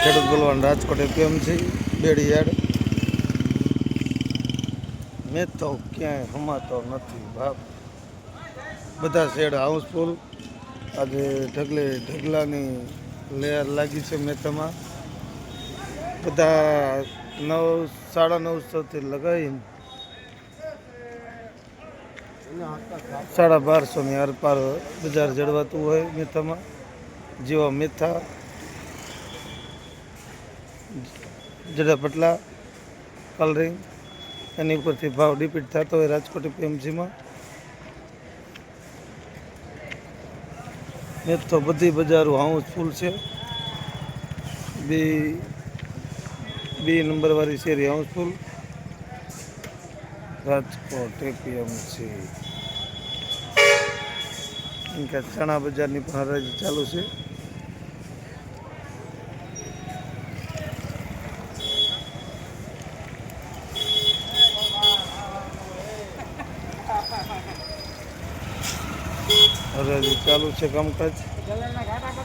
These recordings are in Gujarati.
ખેડૂત બોલવાનું રાજકોટ એપીએમસી બેડીયાર્ડ મેં તો ક્યાંય હમાતો નથી બાપ. બધા શેડ હાઉસફુલ. આજે ઢગલાની લેયર લાગી છે મેથામાં. બધા 900-950 લગાવીને 1250 આરપાર બજાર જળવાતું હોય મેથામાં. જેવા મેથા જડા પટલા કલરિંગ એની ઉપરથી ભાવ ડિપીટ થતો હોય રાજકોટ એપીએમસીમાં. મેથો બધી બજારો હાઉસફુલ છે. બી નંબરવાળી શેરી હાઉસફુલ રાજકોટ એપીએમસી. ચણા બજારની પણ હરાજી ચાલુ છે. હરાજી ચાલુ છે કામકાજ.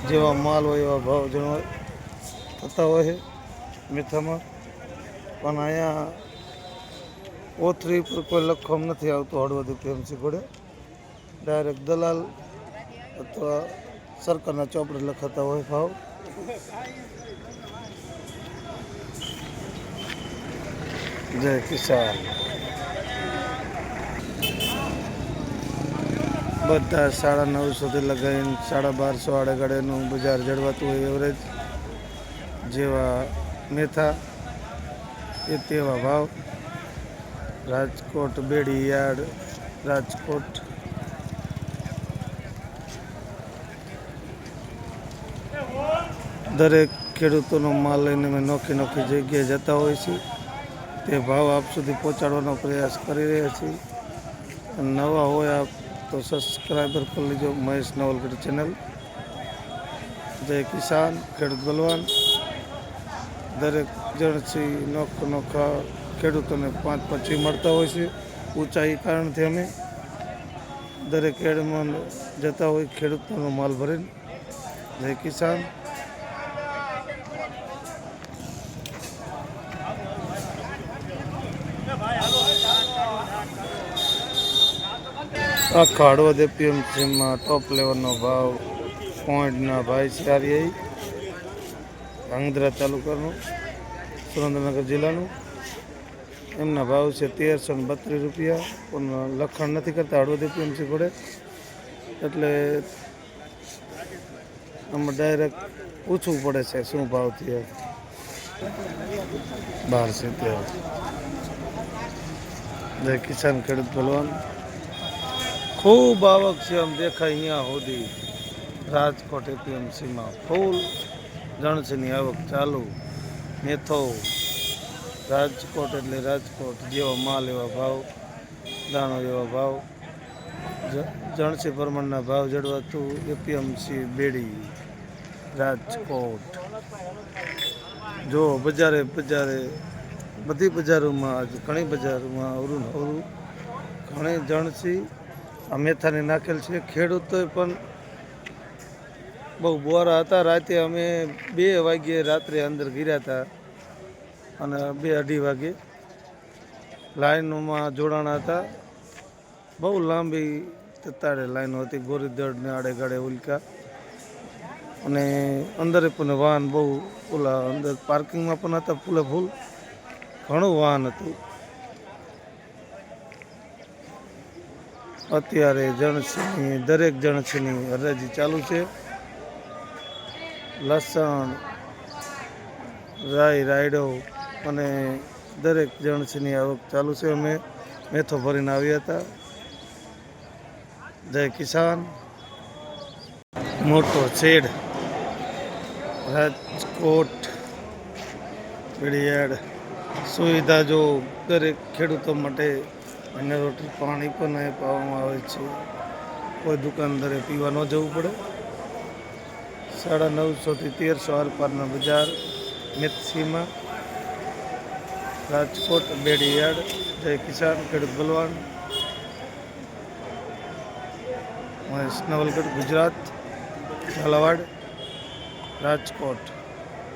જેવા માલ હોય એવા ભાવ થતા હોય છે મેથામાં. પણ અહીંયા O3 પર કોઈ લખવામાં નથી આવતું હળવદ એપીએમસી ઘોડે. ડાયરેક્ટ દલાલ અથવા સરકારના ચોપડે લખાતા હોય ભાવ. જય કિસાન. બધા 950 લગાવીને 1250 આડેગાડેનું બજાર જળવાતું હોય એવરેજ. જેવા મેથા એ તેવા ભાવ. રાજકોટ બેડીયાર્ડ રાજકોટ. દરેક ખેડૂતોનો માલ લઈને અમે નોખી જગ્યાએ જતા હોય છે. તે ભાવ આપ સુધી પહોંચાડવાનો પ્રયાસ કરી રહ્યા છીએ. નવા હોય આપ તો સબસ્ક્રાઈબર કરી લેજો મહેશ નવલગઢ ચેનલ. જય કિસાન. ખેડૂત બલવાન. દરેક જણસી નોખા ખેડૂતોને 5-5 મળતા હોય છે. ઊંચાઈ કારણથી અમે દરેક એડમાં જતા હોય ખેડૂતોનો માલ ભરીને. જય કિસાન. આખા હળવદ એપીએમસીમાં ટોપ લેવલનો ભાવ પોઈન્ટના ભાઈ સારી ધ્રાંગધ્રા તાલુકાનું સુરેન્દ્રનગર જિલ્લાનું. એમના ભાવ છે 1332 રૂપિયા. પણ લખાણ નથી કરતા હળવદ એપીએમસી ઘોડે, એટલે આમાં ડાયરેક્ટ પૂછવું પડે છે શું ભાવ થયો. 1270. જય કિસાન. ખેડૂત બલવાન. ખૂબ આવક છે આમ દેખાય અહીંયા સુધી. રાજકોટ એપીએમસીમાં ફૂલ જણસીની આવક ચાલુ. મેથો રાજકોટ એટલે રાજકોટ. જેવો માલ એવા ભાવ, દાણો એવા ભાવ. જણસી પ્રમાણના ભાવ જળવાતું એપીએમસી બેડી રાજકોટ. જો બજારે બધી બજારોમાં આજ ઘણી બજારોમાં અવરું ઘણી જણસી આ મેથાને નાખેલ છે. ખેડૂતોએ પણ બહુ બોરા હતા. રાતે અમે 2 વાગ્યે રાત્રે અંદર ગીર્યા હતા અને 2-2.5 વાગે લાઈનોમાં જોડાણા હતા. બહુ લાંબી તતાડે લાઈનો હતી. ગોરીદળને આડેગાડે ઉલકા. અને અંદર પણ વાહન બહુ ઓલા અંદર પાર્કિંગમાં પણ હતા ફૂલે ફૂલ. ઘણું વાહન હતું. અત્યારે દરેક જણસીની હરાજી ચાલુ છે. લસણ, રાયડો અને દરેક જણસીની આવક ચાલુ છે. અમે મેથો ભરીને આવ્યા હતા. જય કિસાન. મોટો શેડ રાજકોટ બેડીયાર્ડ. સુવિધા જો દરેક ખેડૂતો માટે મિનરલ પાણી પણ આપવામાં આવે છે. કોઈ દુકાનદારે પીવા ન જવું પડે. 950થી 1300 આરપારના બજાર મેથસીમાં રાજકોટ બેડીયાર્ડ. જય કિસાન. ખેડૂત બલવાન. મહેશ નવલગઢ ગુજરાત. ઝાલાવાડ રાજકોટ.